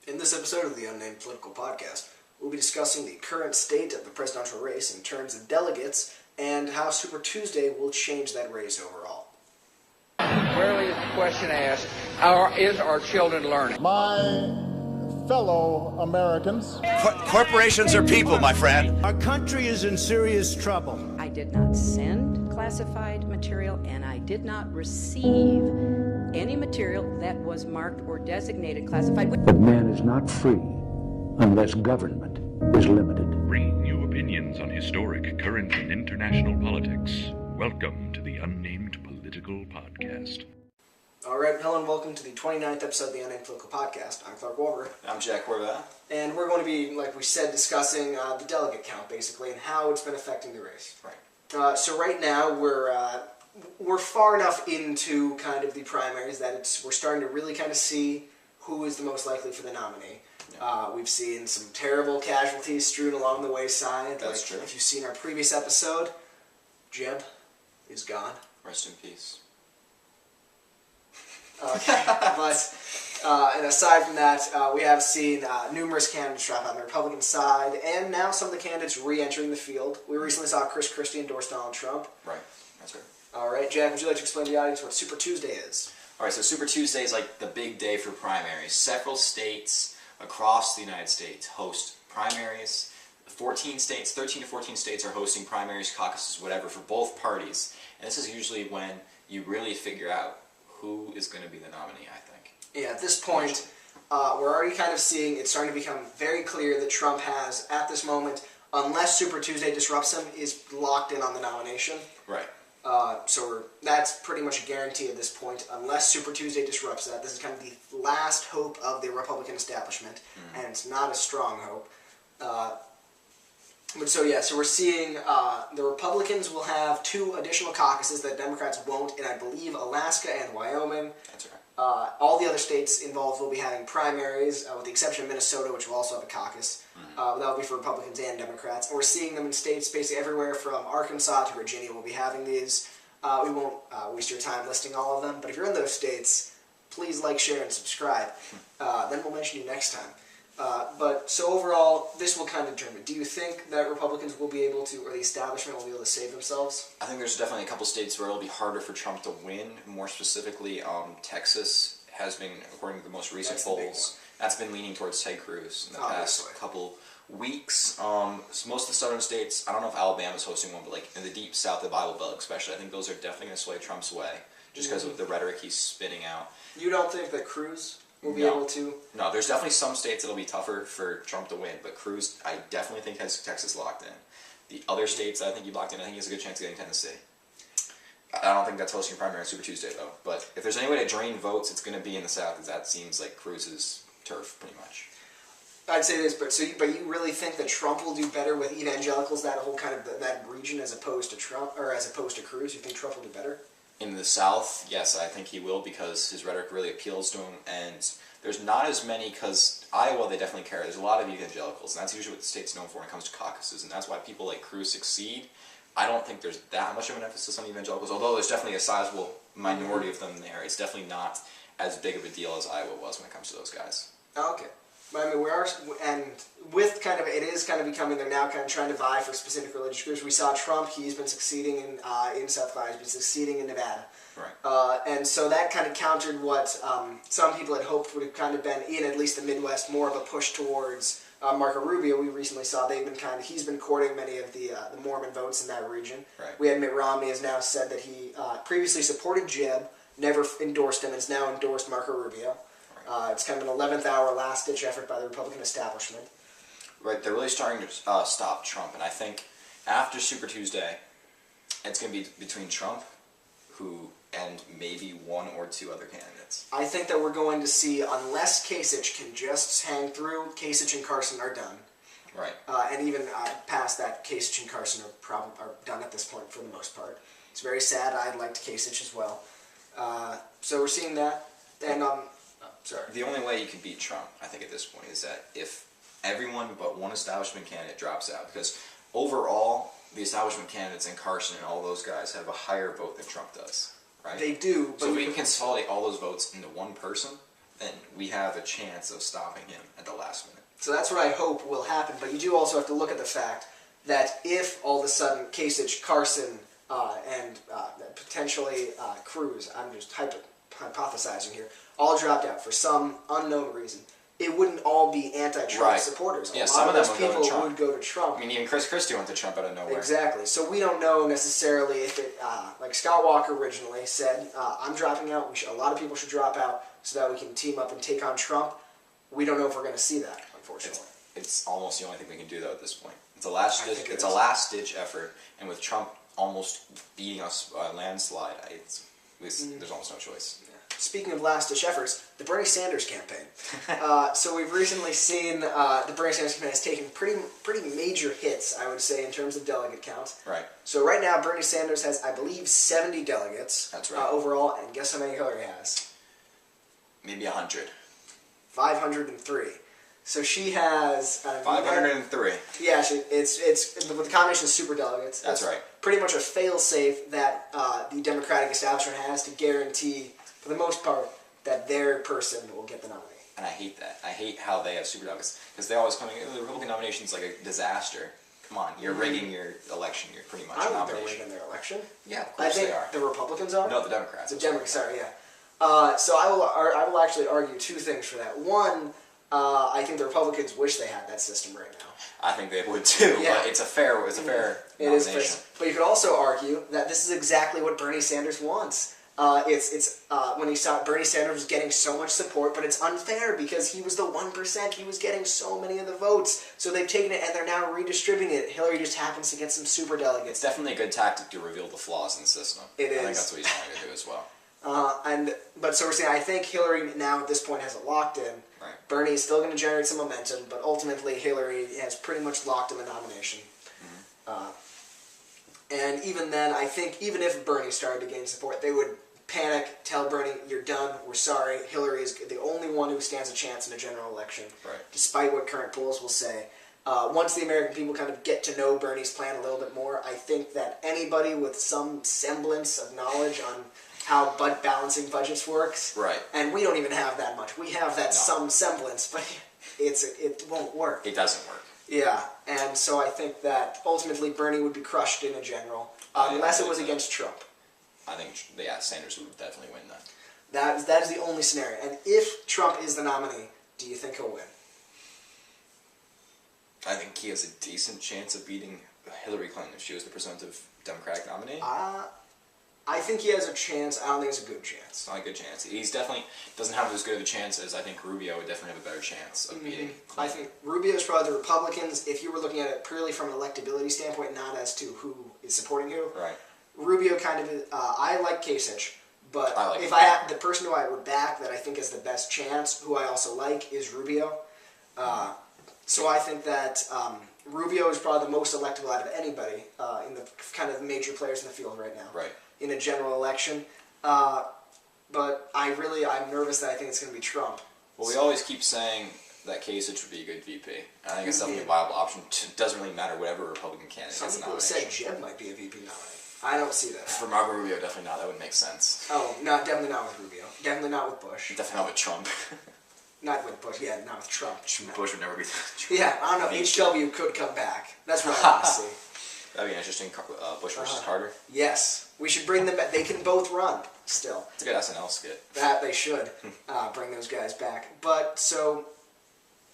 In this episode of the Unnamed Political Podcast, we'll be discussing the current state of the presidential race in terms of delegates and how Super Tuesday will change that race overall. Rarely is the question asked, is our children learning? My fellow Americans. Corporations are people, my friend. Our country is in serious trouble. I did not send classified material, and I did not receive any material that was marked or designated classified. But man is not free unless government is limited. Bringing you opinions on historic, current, and international politics. Welcome to the Unnamed Political Podcast. Alright, hello and welcome to the 29th episode of the Unnamed Political Podcast. I'm Clark Wolver. I'm Jack Horvath. And we're going to be, like we said, discussing the delegate count, basically, and how it's been affecting the race. Right. So right now, we're far enough into kind of the primaries that we're starting to really kind of see who is the most likely for the nominee. Yeah. We've seen some terrible casualties strewn along the wayside. That's true. If you've seen our previous episode, Jeb is gone. Rest in peace. Okay, and aside from that, we have seen numerous candidates drop out on the Republican side, and now some of the candidates re-entering the field. We recently saw Chris Christie endorse Donald Trump. Right, that's right. All right, Jack, would you like to explain to the audience what Super Tuesday is? All right, so Super Tuesday is like the big day for primaries. Several states across the United States host primaries. 13 to 14 states are hosting primaries, caucuses, whatever, for both parties. And this is usually when you really figure out who is going to be the nominee, I think. Yeah, at this point, we're already kind of seeing it's starting to become very clear that Trump has, at this moment, unless Super Tuesday disrupts him, is locked in on the nomination. Right. So that's pretty much a guarantee at this point. Unless Super Tuesday disrupts that, this is kind of the last hope of the Republican establishment, and it's not a strong hope. So we're seeing the Republicans will have 2 additional caucuses that Democrats won't in, I believe, Alaska and Wyoming. That's right. All the other states involved will be having primaries, with the exception of Minnesota, which will also have a caucus. That will be for Republicans and Democrats. And we're seeing them in states basically everywhere from Arkansas to Virginia will be having these. We won't waste your time listing all of them, but if you're in those states, please like, share, and subscribe. Then we'll mention you next time. So overall, this will kind of determine. Do you think that Republicans will be able to, or the establishment will be able to save themselves? I think there's definitely a couple states where it'll be harder for Trump to win. More specifically, Texas has been, according to the most recent polls, that's been leaning towards Ted Cruz in the past couple weeks. Most of the southern states, I don't know if Alabama's hosting one, but like in the deep south, the Bible Belt especially, I think those are definitely going to sway Trump's way, just because of the rhetoric he's spitting out. You don't think that Cruz will be able to? No, there's definitely some states that'll be tougher for Trump to win, but Cruz, I definitely think has Texas locked in. The other states I think he locked in, I think he has a good chance of getting Tennessee. I don't think that's hosting a primary Super Tuesday, though. But if there's any way to drain votes, it's going to be in the South, because that seems like Cruz's turf, pretty much. I'd say this, but you really think that Trump will do better with evangelicals, that whole kind of that region, as opposed to Trump, or as opposed to Cruz? You think Trump will do better? In the South, yes, I think he will, because his rhetoric really appeals to him, and there's not as many, because Iowa, they definitely care. There's a lot of evangelicals, and that's usually what the state's known for when it comes to caucuses, and that's why people like Cruz succeed. I don't think there's that much of an emphasis on evangelicals, although there's definitely a sizable minority of them there. It's definitely not as big of a deal as Iowa was when it comes to those guys. Okay. But I mean, we are, and with kind of, it is kind of becoming, they're now kind of trying to vie for specific religious groups. We saw Trump, he's been succeeding in South Carolina, he's been succeeding in Nevada. Right. And so that kind of countered what some people had hoped would have kind of been, in at least the Midwest, more of a push towards Marco Rubio. We recently saw he's been courting many of the Mormon votes in that region. Right. We had Mitt Romney has now said that he previously supported Jeb, never endorsed him, and has now endorsed Marco Rubio. It's kind of an 11th hour last-ditch effort by the Republican establishment. Right, they're really starting to stop Trump, and I think after Super Tuesday, it's going to be between Trump, and maybe 1 or 2 other candidates. I think that we're going to see, unless Kasich can just hang through, Kasich and Carson are done. Right. And even past that, Kasich and Carson are done at this point for the most part. It's very sad. I liked Kasich as well. So we're seeing that. And sorry. The only way you can beat Trump, I think, at this point, is that if everyone but one establishment candidate drops out, because overall, the establishment candidates and Carson and all those guys have a higher vote than Trump does, right? They do. But so if we can consolidate all those votes into one person, then we have a chance of stopping him at the last minute. So that's what I hope will happen. But you do also have to look at the fact that if all of a sudden Kasich, Carson, and potentially Cruz, I'm just hypothesizing here, all dropped out for some unknown reason, it wouldn't all be anti-Trump supporters. Yeah, a some lot of of them those people would go to Trump. would go to Trump. I mean, even Chris Christie went to Trump out of nowhere. Exactly. So we don't know necessarily if it, like Scott Walker originally said, I'm dropping out. A lot of people should drop out so that we can team up and take on Trump. We don't know if we're going to see that, unfortunately. It's almost the only thing we can do, though, at this point. It's a last-ditch effort, and with Trump almost beating us by a landslide, there's almost no choice. Yeah. Speaking of last-ditch efforts, the Bernie Sanders campaign. So we've recently seen the Bernie Sanders campaign has taken pretty major hits, I would say, in terms of delegate count. Right. So right now, Bernie Sanders has, I believe, 70 delegates. That's right. Overall, and guess how many Hillary has? Maybe 100. 503. So she has 503. Yeah, it's with the combination of super delegates. That's right. Pretty much a fail-safe that the Democratic establishment has to guarantee, for the most part, that their person will get the nominee. And I hate that. I hate how they have super delegates because they always come in. The Republican nomination is like a disaster. Come on, you're rigging your election. You're pretty much I a don't think nomination. they're rigging their election. Yeah, of course they are. The Republicans are. No, the Democrats. The Democrats, sorry, yeah. So I will actually argue two things for that. One, I think the Republicans wish they had that system right now. I think they would too. Yeah. But it's a fair nomination. It is fair. But you could also argue that this is exactly what Bernie Sanders wants. When he saw Bernie Sanders was getting so much support, but it's unfair because he was the 1%. He was getting so many of the votes. So they've taken it and they're now redistributing it. Hillary just happens to get some super delegates. It's definitely a good tactic to reveal the flaws in the system. I think that's what he's trying to do as well. So we're saying I think Hillary now at this point has it locked in. Right. Bernie is still going to generate some momentum, but ultimately Hillary has pretty much locked in the nomination. Mm-hmm. And even then, I think even if Bernie started to gain support, they would panic, tell Bernie, "You're done. We're sorry. Hillary is the only one who stands a chance in a general election." Right. Despite what current polls will say. Once the American people kind of get to know Bernie's plan a little bit more, I think that anybody with some semblance of knowledge on how balancing budgets works, right? And we don't even have that much. We have that some semblance, but it won't work. It doesn't work. Yeah, and so I think that ultimately Bernie would be crushed in a general, unless it was against Trump. I think Sanders would definitely win that. That is the only scenario. And if Trump is the nominee, do you think he'll win? I think he has a decent chance of beating Hillary Clinton if she was the presumptive Democratic nominee. I think he has a chance. I don't think it's a good chance. Not a good chance. He's definitely doesn't have as good of a chance as I think Rubio would definitely have a better chance of beating Clinton. I think Rubio is probably the Republicans, if you were looking at it purely from an electability standpoint, not as to who is supporting who. Right. Rubio kind of, I like Kasich, but if I had the person who I would back that I think is the best chance, who I also like, is Rubio. So I think that Rubio is probably the most electable out of anybody in the kind of major players in the field right now. Right. In a general election. But I'm nervous that I think it's going to be Trump. Well, we always keep saying that Kasich would be a good VP. I think it's definitely a viable option. It doesn't really matter whatever Republican candidate. Some people have said Jeb might be a VP nominee. I don't see that. For Marco Rubio, definitely not. That would make sense. Oh, no, definitely not with Rubio. Definitely not with Bush. Definitely not with Trump. Not with Bush, yeah, not with Trump. Bush would never be Yeah, I don't know. HW could come back. That's what I want to see. That'd be an interesting Bush versus Carter. Yes. We should bring them back. They can both run still. It's a good SNL skit. That they should bring those guys back. But so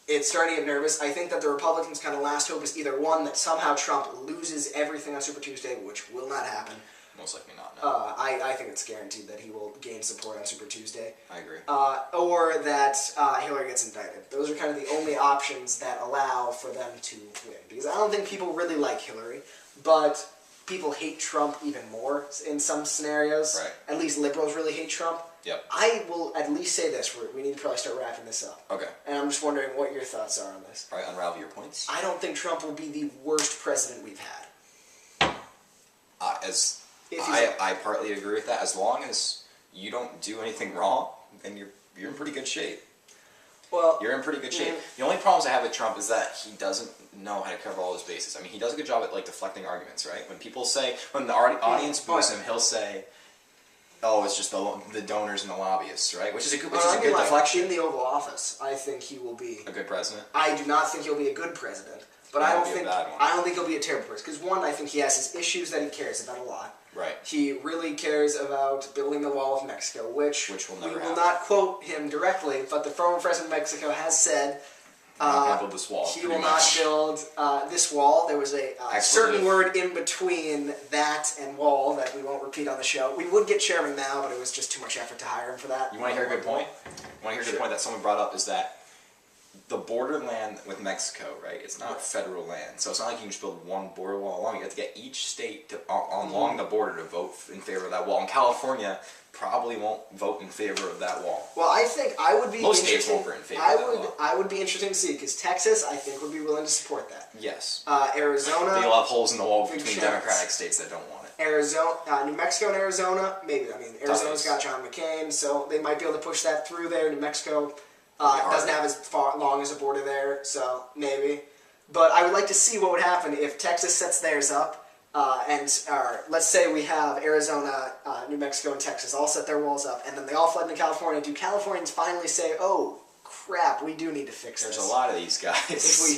it's starting to get nervous. I think that the Republicans' kind of last hope is either one, that somehow Trump loses everything on Super Tuesday, which will not happen. Most likely not, no. I think it's guaranteed that he will gain support on Super Tuesday. I agree. Or that Hillary gets indicted. Those are kind of the only options that allow for them to win. Because I don't think people really like Hillary, but people hate Trump even more in some scenarios. Right. At least liberals really hate Trump. Yep. I will at least say this. We need to probably start wrapping this up. Okay. And I'm just wondering what your thoughts are on this. All right, unravel your points. I don't think Trump will be the worst president we've had. I partly agree with that. As long as you don't do anything wrong, then you're in pretty good shape. Well, you're in pretty good shape. The only problems I have with Trump is that he doesn't know how to cover all his bases. I mean, he does a good job at deflecting arguments, right? When the audience boos him, he'll say, Oh, it's just the donors and the lobbyists, right? Which is a good, Like, deflection. in the Oval Office, I think he will be A good president. I do not think he'll be a good president, but He I won't don't be a think bad one. I don't think he'll be a terrible person. Because one, I think he has his issues that he cares about a lot. Right. He really cares about building the wall of Mexico, which will never we will happen. not quote him directly, but the former president of Mexico has said Not gonna build this wall. he pretty will not much. build this wall. There was a certain word in between that and wall that we won't repeat on the show. We would get Chairman Mao, but it was just too much effort to hire him for that. You want to hear a good point? A good point that someone brought up is that the borderland with Mexico, right? It's not federal land, so it's not like you can just build one border wall along. You have to get each state along the border to vote in favor of that wall. And California probably won't vote in favor of that wall. Well, I think I would be Most states interested. won't vote in favor of that wall. I would be interested to see because Texas, I think, would be willing to support that. Yes. Arizona, You'll have holes in the wall big between chance. Democratic states that don't want it. Arizona, New Mexico, and Arizona, maybe. I mean, Arizona's Tough. got John McCain, so they might be able to push that through there. New Mexico Harder. doesn't have as long as a border there, so maybe. But I would like to see what would happen if Texas sets theirs up. Let's say we have Arizona, New Mexico, and Texas all set their walls up, and then they all flood into California. Do Californians finally say, "Oh, crap, we do need to fix this"? There's a lot of these guys.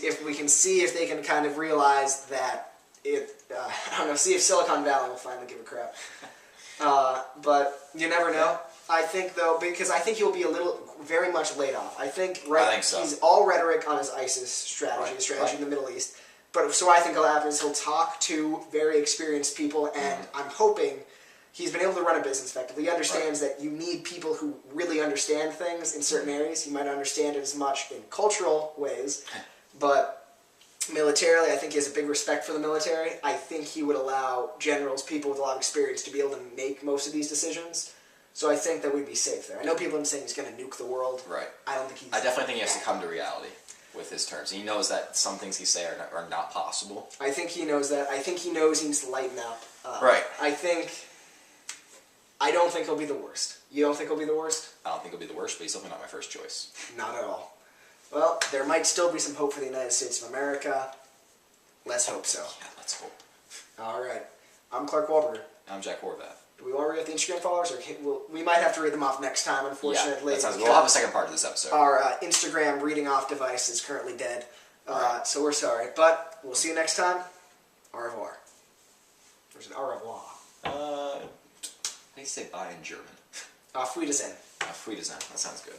If we can see if they can kind of realize that I don't know, see if Silicon Valley will finally give a crap. But you never know. I think though, because I think he'll be very much laid off. I think so. He's all rhetoric on his ISIS strategy, the strategy in the Middle East. But so I think what'll happen is he'll talk to very experienced people, and I'm hoping he's been able to run a business effectively. He understands that you need people who really understand things in certain areas. He might not understand it as much in cultural ways, but militarily, I think he has a big respect for the military. I think he would allow generals, people with a lot of experience, to be able to make most of these decisions. So I think that we'd be safe there. I know people have been saying he's going to nuke the world. Right. I don't think he's... I definitely think he has to come to reality with his terms. He knows that some things he say are not possible. I think he knows that. I think he knows he needs to lighten up. Right. I don't think he'll be the worst. You don't think he'll be the worst? I don't think he'll be the worst, but he's definitely not my first choice. Not at all. Well, there might still be some hope for the United States of America. Let's hope so. Yeah, let's hope. All right. I'm Clark Wahlberger. I'm Jack Horvath. Do we want to read out the Instagram followers, or we might have to read them off next time, unfortunately. Yeah, that sounds good. We'll have a second part of this episode. Our Instagram reading off device is currently dead, so we're sorry. But we'll see you next time. Au revoir. Or is it au revoir? How do you say bye in German? Auf Wiedersehen. Auf Wiedersehen. That sounds good.